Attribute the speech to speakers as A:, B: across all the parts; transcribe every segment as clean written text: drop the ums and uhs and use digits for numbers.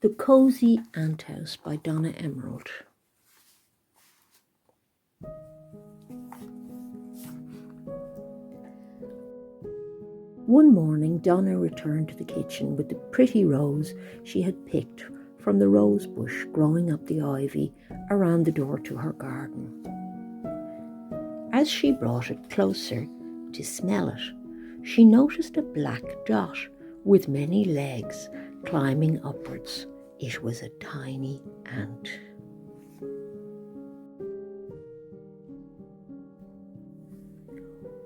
A: The Cosy Ant House by Donna Emerald. One morning, Donna returned to the kitchen with the pretty rose she had picked from the rose bush growing up the ivy around the door to her garden. As she brought it closer to smell it, she noticed a black dot with many legs climbing upwards. It was a tiny ant.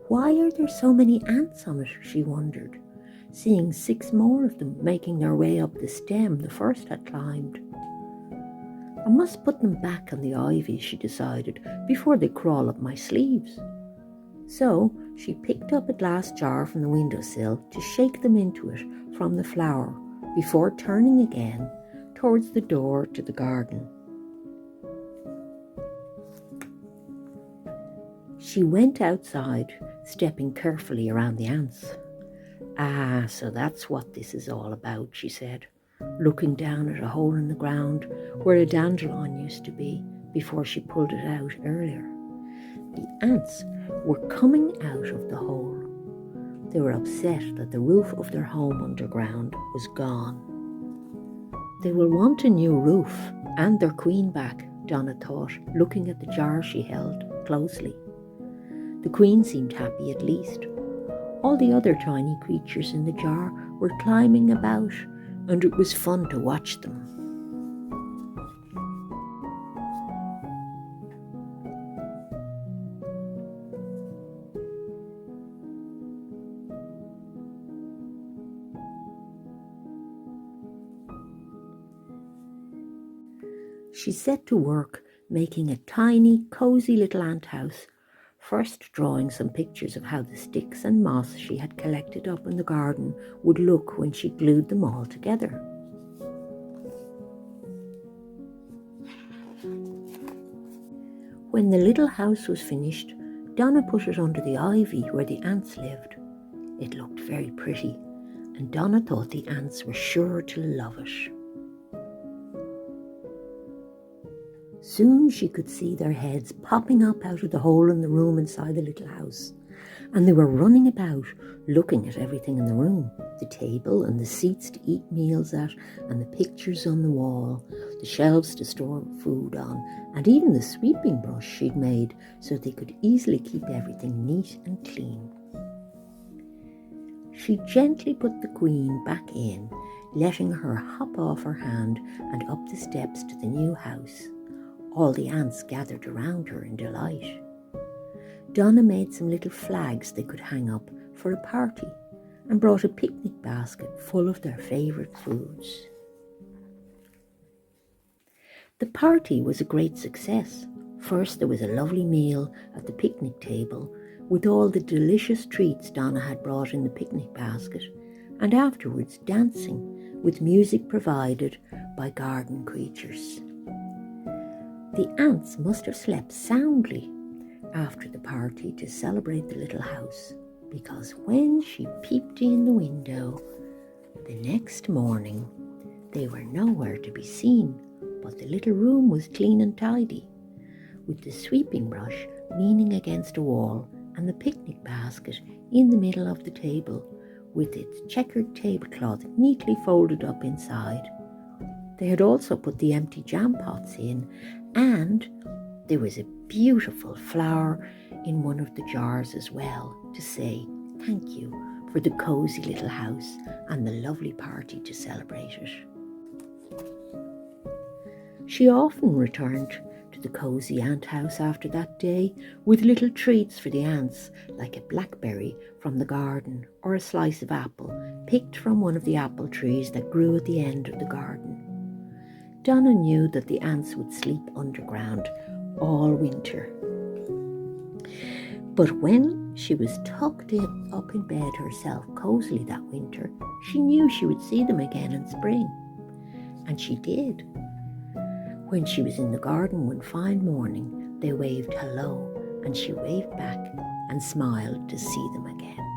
A: Why are there so many ants on it? She wondered, seeing 6 more of them making their way up the stem the first had climbed. I must put them back on the ivy, she decided, before they crawl up my sleeves. So she picked up a glass jar from the windowsill to shake them into it from the flower before turning again towards the door to the garden. She went outside, stepping carefully around the ants. "Ah, so that's what this is all about," she said, looking down at a hole in the ground where a dandelion used to be before she pulled it out earlier. The ants were coming out of the hole. They were upset that the roof of their home underground was gone. They will want a new roof and their queen back, Donna thought, looking at the jar she held closely. The queen seemed happy at least. All the other tiny creatures in the jar were climbing about, and it was fun to watch them. She set to work making a tiny, cosy little ant house, first drawing some pictures of how the sticks and moss she had collected up in the garden would look when she glued them all together. When the little house was finished, Donna put it under the ivy where the ants lived. It looked very pretty, and Donna thought the ants were sure to love it. Soon she could see their heads popping up out of the hole in the room inside the little house, and they were running about, looking at everything in the room, the table and the seats to eat meals at, and the pictures on the wall, the shelves to store food on, and even the sweeping brush she'd made so they could easily keep everything neat and clean. She gently put the queen back in, letting her hop off her hand and up the steps to the new house. All the ants gathered around her in delight. Donna made some little flags they could hang up for a party and brought a picnic basket full of their favourite foods. The party was a great success. First there was a lovely meal at the picnic table with all the delicious treats Donna had brought in the picnic basket, and afterwards dancing with music provided by garden creatures. The ants must have slept soundly after the party to celebrate the little house, because when she peeped in the window the next morning, they were nowhere to be seen, but the little room was clean and tidy, with the sweeping brush leaning against a wall and the picnic basket in the middle of the table with its checkered tablecloth neatly folded up inside. They had also put the empty jam pots in, and there was a beautiful flower in one of the jars as well to say thank you for the cosy little house and the lovely party to celebrate it. She often returned to the cosy ant house after that day with little treats for the ants, like a blackberry from the garden or a slice of apple picked from one of the apple trees that grew at the end of the garden. Donna knew that the ants would sleep underground all winter. But when she was tucked up in bed herself cosily that winter, she knew she would see them again in spring. And she did. When she was in the garden one fine morning, they waved hello, and she waved back and smiled to see them again.